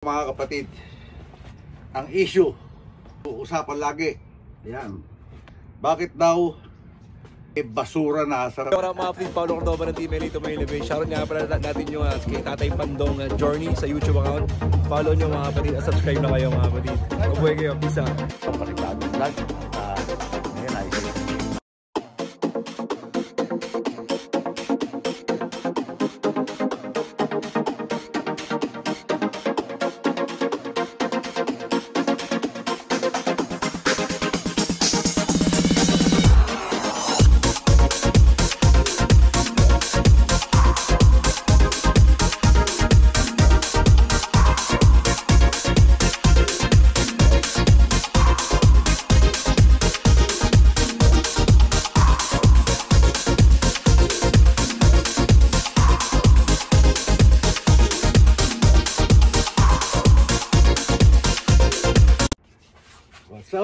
Mga kapatid, ang issue, usapan lagi, yan, bakit daw basura na sa... Para mga feed, Paolo Cordova ng Team Elite May Elevation. Shoutout nga pala natin yung kay Tatay Pandong Journey sa YouTube account. Follow nyo mga kapatid at subscribe na kayo mga kapatid. Mabuhay kayo, peace out.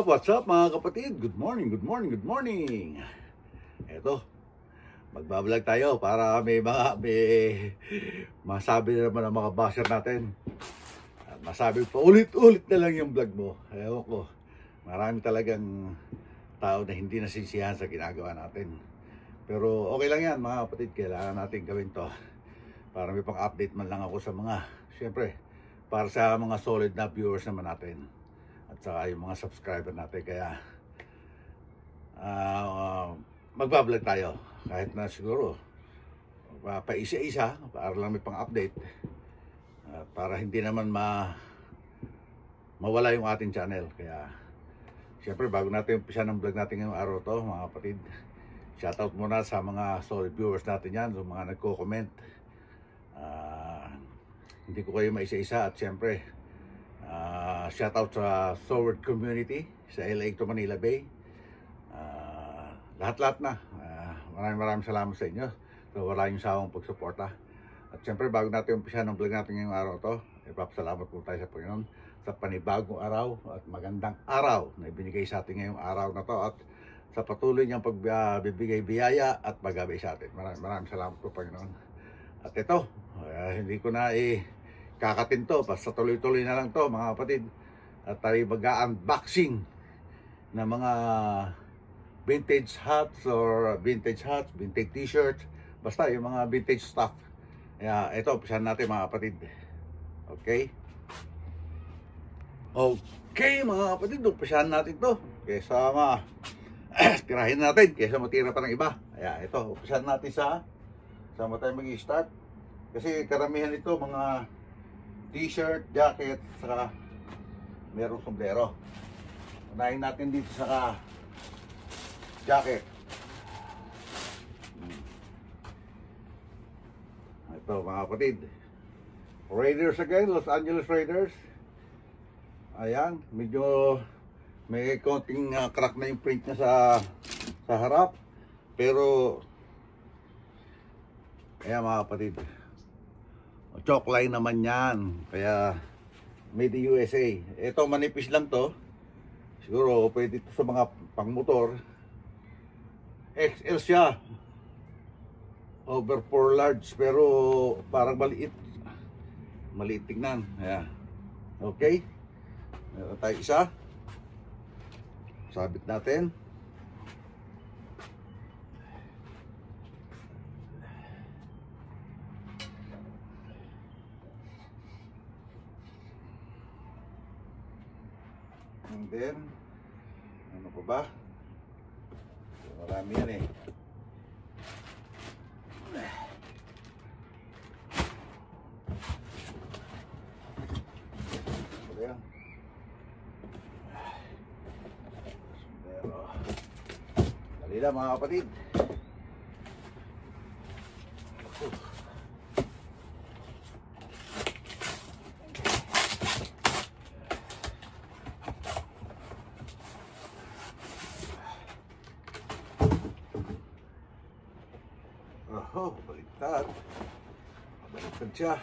What's up mga kapatid? Good morning. Eto, magbablog tayo para may masabi na naman ang mga basher natin. At masabi pa ulit-ulit na lang yung vlog mo. Ewan ko, marami talagang tao na hindi nasisiyahan sa ginagawa natin. Pero okay lang yan mga kapatid, kailangan natin gawin to para may pang-update man lang ako sa mga, syempre, para sa mga solid na viewers naman natin at saka yung mga subscriber natin. Kaya magbablog tayo kahit na siguro paisa-isa para lang may pang-update, para hindi naman mawala yung ating channel. Kaya syempre bago natin umpisa ng vlog natin ngayong araw to mga kapatid, shoutout muna sa mga solid viewers natin yan, sa mga nagko-comment. Hindi ko kayo maisa-isa at syempre shoutout sa Sword community sa LA to Manila Bay, lahat-lahat na. Maraming salamat sa inyo. So wala yung sawang pagsuporta. At syempre bago natin umpisa ng vlog natin ngayong araw to, ipapasalamat po tayo sa Panginoon sa panibagong araw at magandang araw na ibinigay sa atin ngayong araw na to, at sa patuloy niyang pagbibigay biyaya at paggabay sa atin. Maraming salamat po Panginoon. At ito, hindi ko na kakatinto, basta tuloy-tuloy na lang to mga kapatid. At tayo mag-unboxing ng mga vintage hats or vintage t-shirts, basta yung mga vintage stuff. Kaya ito, umpisahan natin mga kapatid. Okay mga kapatid, umpisahan natin to kaysa tirahin natin, kaysa matira pa ng iba. Kaya ito, umpisahan natin sa tayo mag-i-start, kasi karamihan ito mga t-shirt, jacket, saka merong sombrero. Unahin natin dito sa jacket. Ito mga kapatid, Raiders again, Los Angeles Raiders. Ayan, medyo may konting crack na yung print niya sa harap, pero ayan mga kapatid, chalk line naman yan, kaya made in USA. Ito manipis lang to, siguro pwede ito sa mga pangmotor. XL siya, over 4 large, pero parang maliit tignan. Ayan. Okay, meron tayo isa, sabit natin. And then, ano pa ba? Marami yan eh. Ayan. Pero, dali lang mga kapatid. Baliktad siya.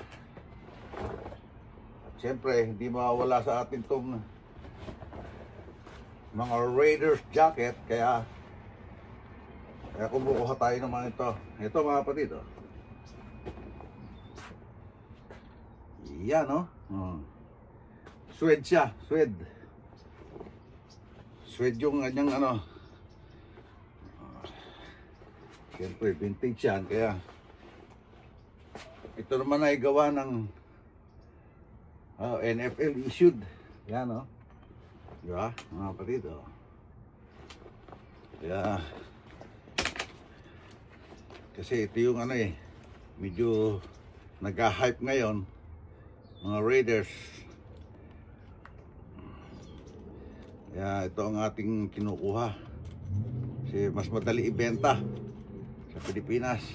At syempre hindi mawawala sa atin tong mga Raiders jacket, kaya kumukuha tayo naman ito. Ito mga kapatid, oh. Yan, oh. Suede siya, suede. Suede yung kanyang ano. Siyempre, vintage yan. Kaya, ito naman ay gawa ng NFL issued. Yan, no? Diba? Mga kapatid, oh. Kaya, kasi ito yung ano eh, medyo nag-hype ngayon, mga Raiders. Kaya ito ang ating kinukuha. Kasi mas madali ibenta sa Pilipinas.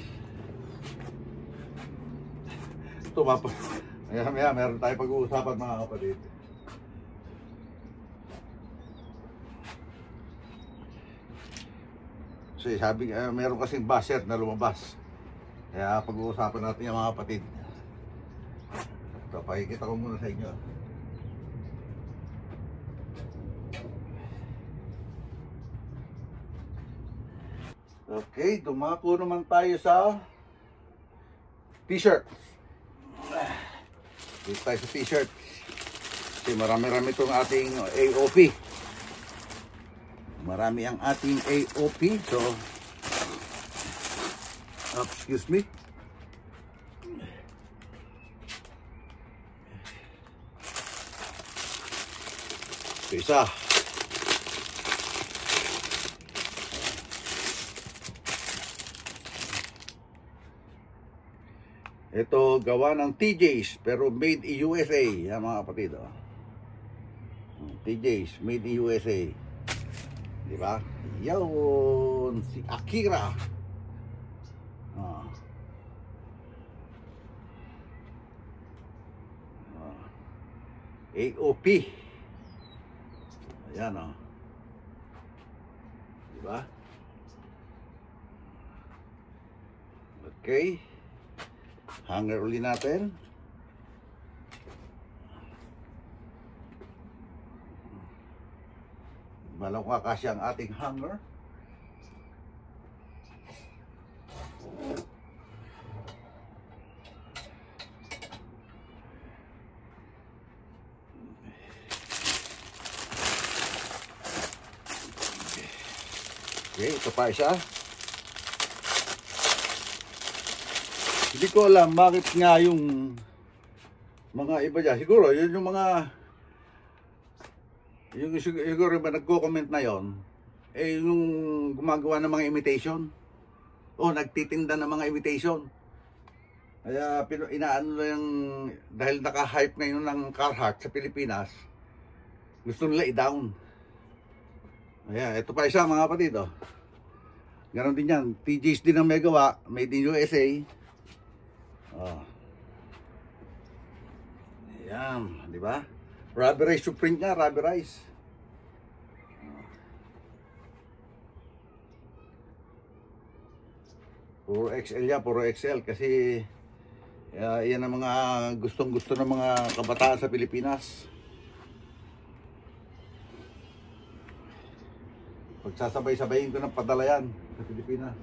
Ito maya meron tayo pag-uusapan mga kapatid. So sabi, meron kasing basher na lumabas. Kaya pag-uusapan natin yung mga kapatid. Ito, pakikita ko muna sa inyo. Okay, dumako naman tayo sa t-shirt. Dito tayo sa t-shirt. Kasi marami-rami itong ating AOP. Marami ang ating AOP. So, excuse me. So, isa. Ito gawa ng TJ's pero made in USA. Yan mga kapatid. Oh. TJ's made in USA. Diba? Yun. Si Akira. AOP. Ayan o. Diba? Okay. Hanger uli natin. Balang kakasya ang ating hanger. Okay, ito pa isa. Hindi ko alam bakit nga yung mga iba dyan. Siguro, yun yung mga siguro ba nagko-comment na yon, eh yung gumagawa ng mga imitation o nagtitinda ng mga imitation. Kaya inaano lang, dahil naka-hype ngayon ng Carhartt sa Pilipinas, gusto nila i-down. Ayan, ito pa isa mga kapatid, oh. Ganon din yan, TJ's din ang may gawa, made in USA. Oh. Ayan, di ba? Rubberized yung print niya, rubberized. Puro XL yan, puro XL kasi yan ang mga gustong-gusto ng mga kabataan sa Pilipinas. Pagsasabay-sabayin ko ng padala yan sa Pilipinas.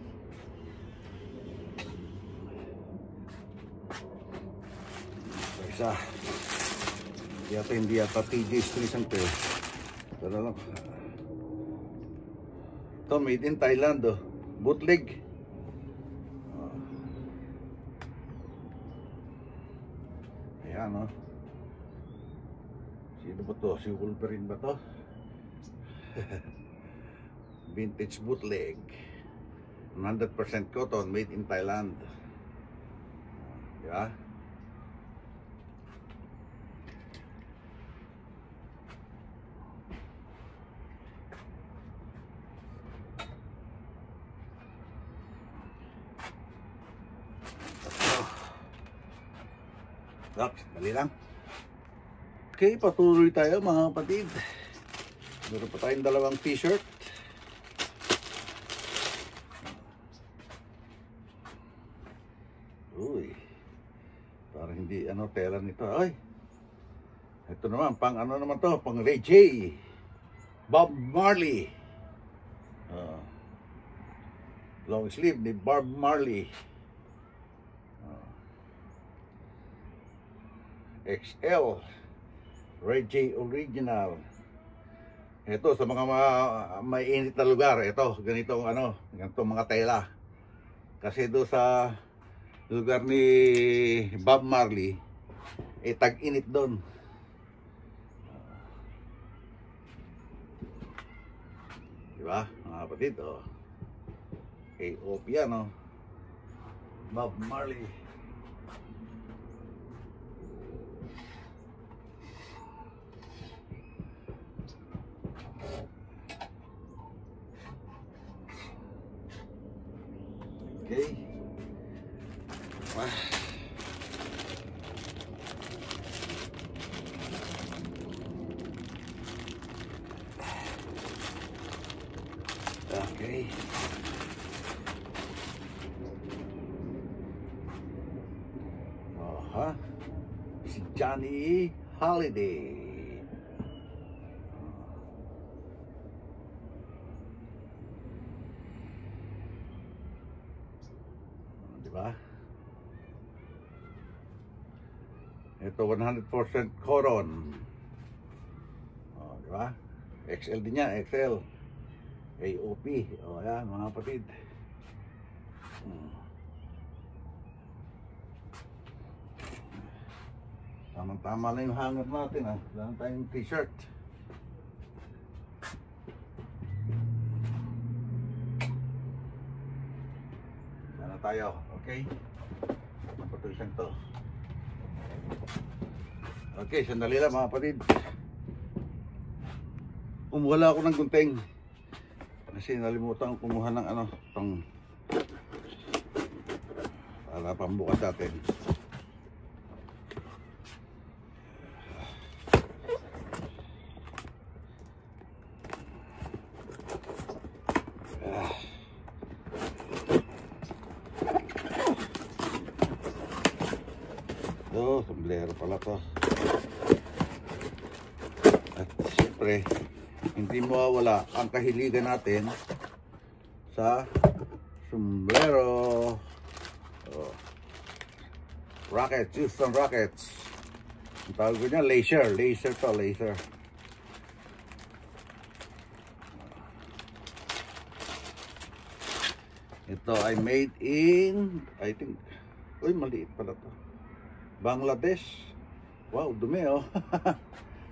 Isa. Hindi yata TJ's to isang pair. Pero lang. Ito made in Thailand, oh. Bootleg. Ayan, oh. Sino ba to? Si Wolverine ba to? Vintage bootleg. 100% cotton, made in Thailand. Diba? Dali lang. Okay, patuloy tayo mga kapatid. Meron pa tayong dalawang t-shirt. Uy, parang hindi tela nito. Ay, ito naman, pang naman to, pang Ray J, Bob Marley. Long sleeve ni Bob Marley. XL Reggie Original. Ito sa mga may init na lugar, ito ganitong ganitong mga tela. Kasi do sa lugar ni Bob Marley, tag-init doon. Diba, mga kapatid? AOP yan, Bob Marley. Okay. Okay. Si Johnny Holiday. Diba? Ito 100% cotton. Diba? XL din niya, XL. AOP. Ayan, mga kapatid. Tamang-tama na yung hanger natin, Wala na tayong t-shirt. Sana tayo, okay? Napatulisan to. Okay, sandali lang mga kapatid. Umuwala ako ng gunting. Kasi nalimutan kumuha ng pang para pambukas natin. Sombrero pala to. At siyempre hindi mawawala ang kahiligan natin sa sombrero. Rockets, Houston Rockets. Ang tawag ko niya, laser to, laser. Ito ay made in, I think, maliit pala to, Bangladesh. Wow, dumi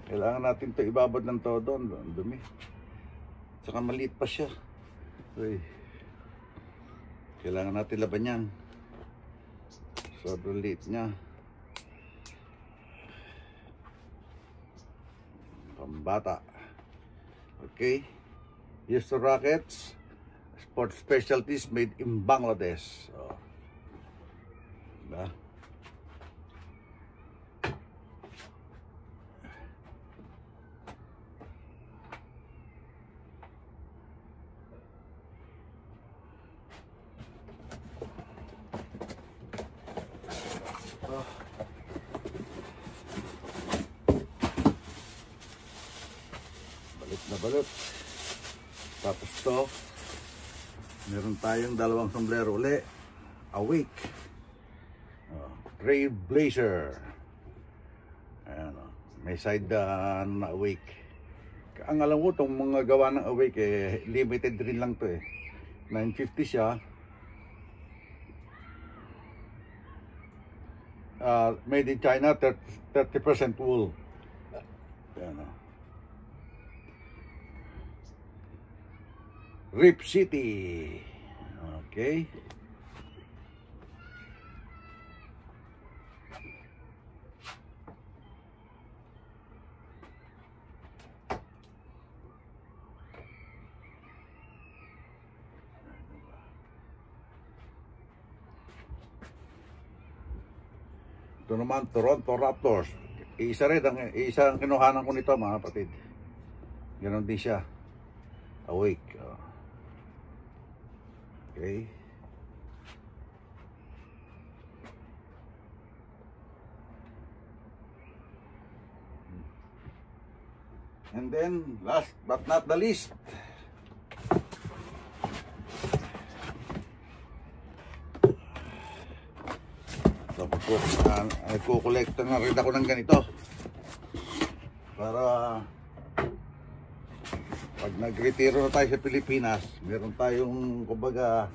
Kailangan natin to ibabad ng todo, dumi. Saka maliit pa siya. Kailangan natin laban yan. Sobrang liit niya. Pambata. Okay. Houston Rockets. Sport specialties made in Bangladesh. Diba? Balot. Tapos to, meron tayong dalawang sombrero uli. Awake. Trailblazer. Ayan, may side na Awake. Ang alam ko, itong mga gawa ng Awake, limited rin lang to 950 siya. Made in China, 30% wool. Ayan, Rip City. Okay. Ito naman, Toronto Raptors. Isa ang kinuhanan ko nito, mga kapatid. Ganon din siya. Awake. Okay. And then, last but not the least, nagkukolekta na rin ako ng ganito. para pag nagretiro na tayo sa Pilipinas, meron tayong kumbaga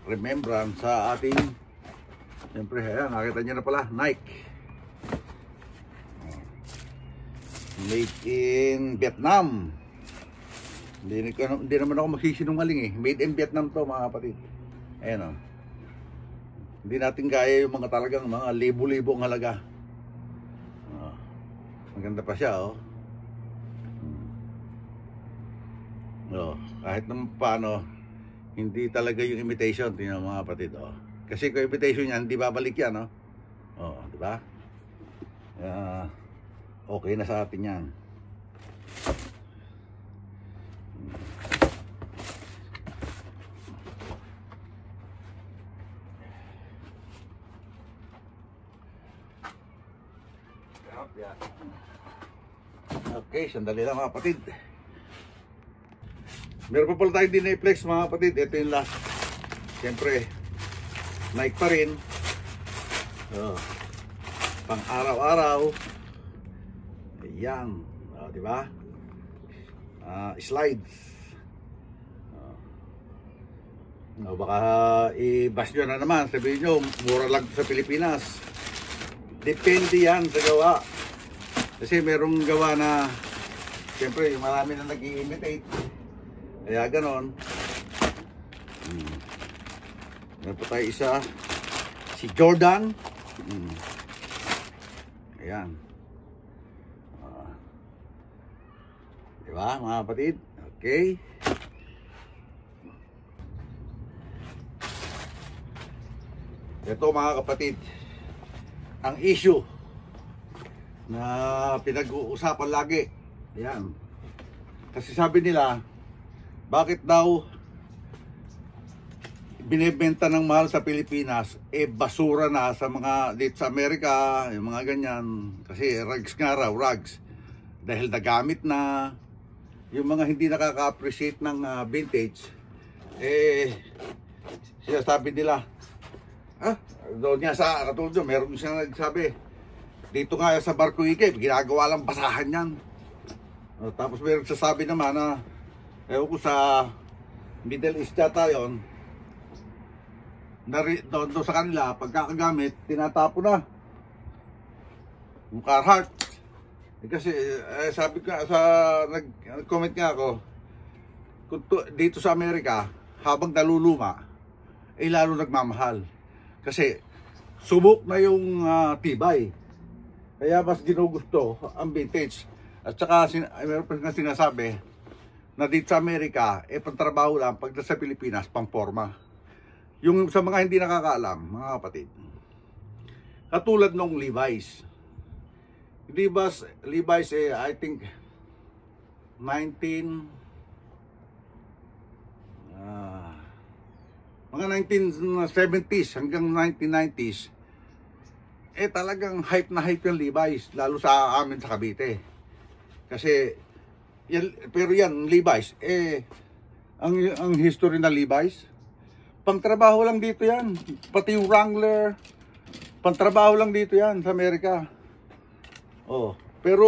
remembrance sa ating, siyempre ayan, nakita nyo na pala, Nike made in Vietnam. Hindi naman ako magsisinungaling eh, made in Vietnam to mga kapatid. Ayan o, hindi natin kaya yung mga talagang mga libo-libo ang halaga. Maganda pa siya oh. Kahit naman paano, hindi talaga yung imitation, tingnan mga kapatid oh. Kasi kung imitation yan, hindi babalik yan oh. Oh, di ba? Okay na sa atin yan. Okay, sandali lang mga kapatid. Meron pa pala tayong dinay-flex mga kapatid. Ito yung last. Siyempre, Nike pa rin. Pang araw-araw. Ayan. Diba? Slides. Baka i-bash nyo na naman. Sabihin nyo, mura lang sa Pilipinas. Depende yan sa gawa. Kasi merong gawa na, siyempre, marami na nag-i-imitate. Kaya ganon. Meron pa tayo isa, si Jordan. Ayan. Diba mga kapatid? Okay. Ito mga kapatid, ang issue na pinag-uusapan lagi. Ayan. Kasi sabi nila, bakit daw binibenta ng mahal sa Pilipinas, basura na sa mga dito sa Amerika, yung mga ganyan. Kasi rugs nga raw, rugs. Dahil nagamit na, yung mga hindi nakaka-appreciate ng vintage, sinasabi nila, doon nga sa katulad yun, meron siyang nagsabi, dito nga sa Barko Ikip, ginagawa lang basahan yan. Tapos meron sasabi naman na, ewan ko sa Middle East yata yun, doon sa kanila, pagkakagamit, tinatapo na. Yung Carhartt. Kasi sabi ko, nag-comment nga ako, dito sa Amerika, habang naluluma, lalo nagmamahal. Kasi subok na yung tibay. Kaya mas ginugusto ang vintage. At saka meron pa nga sinasabi na dito sa Amerika, pantrabaho lang, pag sa Pilipinas, pang-forma. Yung sa mga hindi nakakaalam, mga kapatid, katulad nung Levi's. Levi's I think 1970s hanggang 1990s, talagang hype na hype yung Levi's, lalo sa amin sa Cavite. Kasi pero yan Levi's, ang history na Levi's, pangtrabaho lang dito yan. Pati yung Wrangler, pangtrabaho lang dito yan sa Amerika. Pero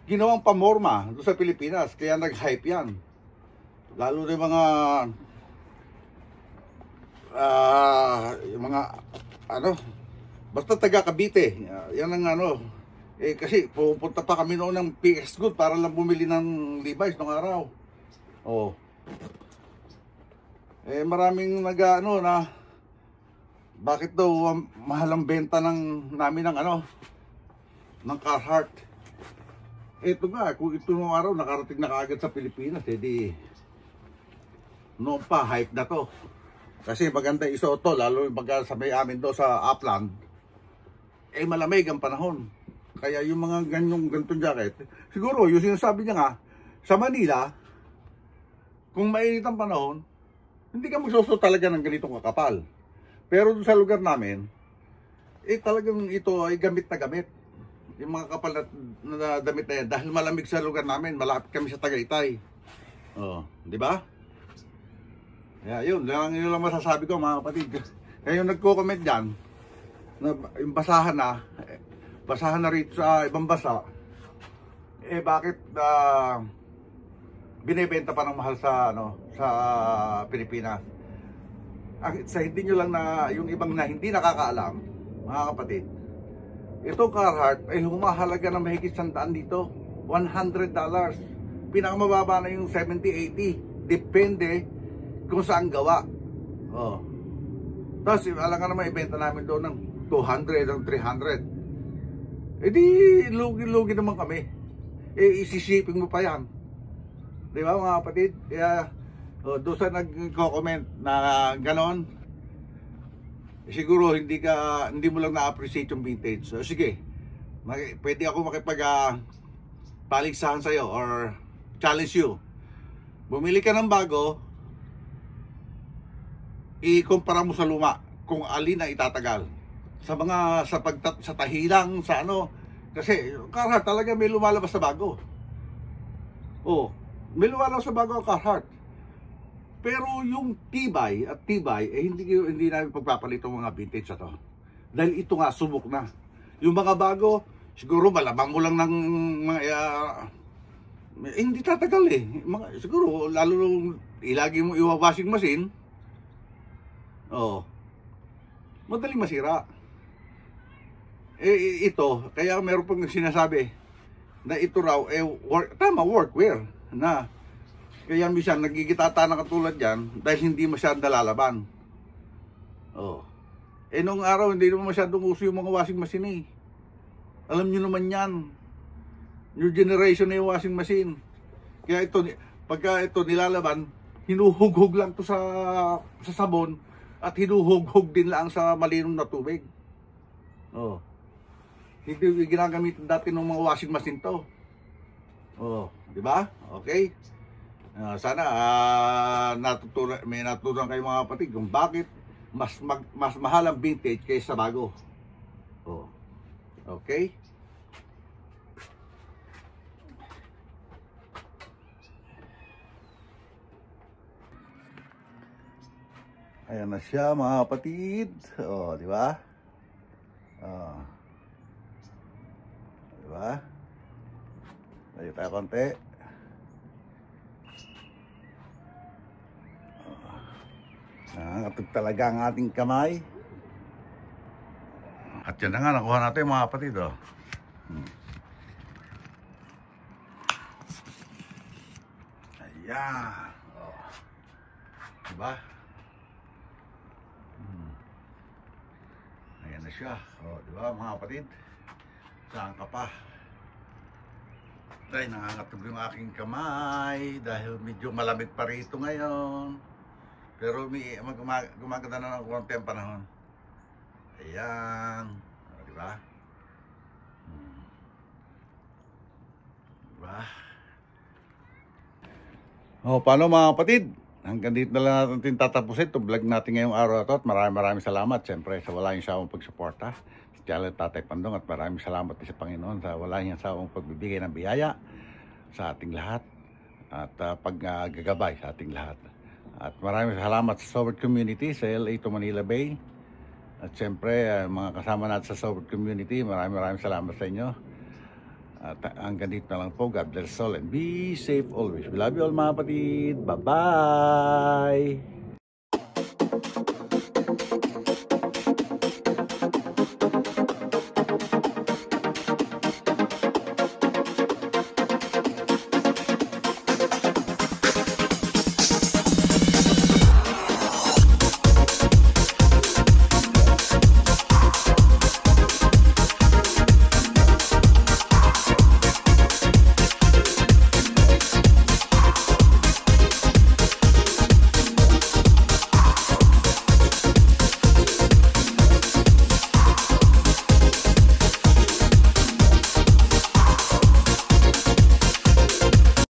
ginawang pamorma doon sa Pilipinas, kaya nag-hype yan. Lalo na yung mga basta taga Cavite, yan ang kasi pupunta pa kami noon ng PX Good para lang bumili ng Levi's nung araw. Maraming na bakit daw mahal ang benta namin ng Carhartt. Ito nga, kung ito nung araw nakarating na kaagad sa Pilipinas, di noon pa hype na to. Kasi maganda isuot to, lalo pag sa may amin do sa Upland, malamig ang panahon. Kaya yung mga ganitong jacket, siguro yung sinasabi niya nga, sa Manila, kung mainit ang panahon, hindi ka magsusuot talaga ng ganitong kakapal. Pero sa lugar namin, talagang ito ay gamit na gamit. Yung mga kapal na damit na yan, dahil malamig sa lugar namin, malapit kami sa Tagaytay. Di ba? Yun lang masasabi ko mga kapatid. Kaya yung nagko-comment dyan, na yung basahan na rito sa ibang basa, Eh bakit binebenta pa ng mahal sa sa Pilipinas? Sa hindi nyo lang na yung ibang na hindi nakakaalam, mga kapatid, itong Carhartt ay humahalaga ng mahigit 100 dito, $100. Pinakamababa na yung 70-80, depende kung saan gawa. Oh. Tapos alam ka naman, ibenta namin doon ng 200 ang 300. Eh di lugi-lugi naman kami. Eh isishipping mo pa yan, di ba mga kapatid? Kaya doon sa nagko-comment na ganon, siguro hindi mo lang na-appreciate yung vintage. So sige, pwede ako makipag paligsahan sa'yo or challenge you. Bumili ka ng bago, ikumpara mo sa luma kung alin ang itatagal. Sa tahilang, sa kasi Carhartt talaga may lumalabas sa bago. Oh, may lumalabas sa bago ang Carhartt. Pero yung tibay hindi namin pagpapalit ang mga vintage na to. Dahil ito nga, subok na. Yung mga bago, siguro malabang mo lang ng mga hindi tatagal eh. Siguro, lalo nung ilagi mo washing machine, madaling masira. Eh ito, kaya meron pang sinasabi na ito raw, workwear na. Kaya minsan nagigitata na katulad yan dahil hindi masyadong nalalaban. Eh nung araw hindi naman masyadong uso yung mga washing machine eh. Alam nyo naman yan. New generation na yung washing machine. Kaya ito, pagka ito nilalaban, hinuhughog lang to sa sabon at hinuhughog din lang sa malinom na tubig. Hindi ginagamit dati ng mga washing machine to. Di ba? Okay? Sana may natutunan kayo mga kapatid kung bakit mas mahal ang vintage kaysa bago. Okay? Ayan na siya mga kapatid. Di ba? Di ba? Tayo tayo konti. Nakakatog talaga ang ating kamay. At yan na nga, nakuha natin mga kapatid. Ayan. Diba? Ayan na siya. Diba mga kapatid? Saan ka pa? Dahil nangangatog yung aking kamay. Dahil medyo malamig pa rito ngayon. Pero gumaganda na ng konti ang panahon. Ayan. Diba? Diba? Paano mga kapatid? Hanggang dito na lang natin tatapusin itong vlog natin ngayong araw ito. At maraming salamat siyempre sa wala yung sawang pagsuporta sa channel Tatay Pandong. At maraming salamat din sa Panginoon sa wala yung sawang pagbibigay ng biyaya sa ating lahat. At paggagabay sa ating lahat. At maraming salamat sa Sober Community sa LA to Manila Bay. At siyempre, mga kasama natin sa Sober Community, maraming salamat sa inyo. At hanggang dito na lang po. God bless all and be safe always. We love you all mga kapatid. Bye-bye!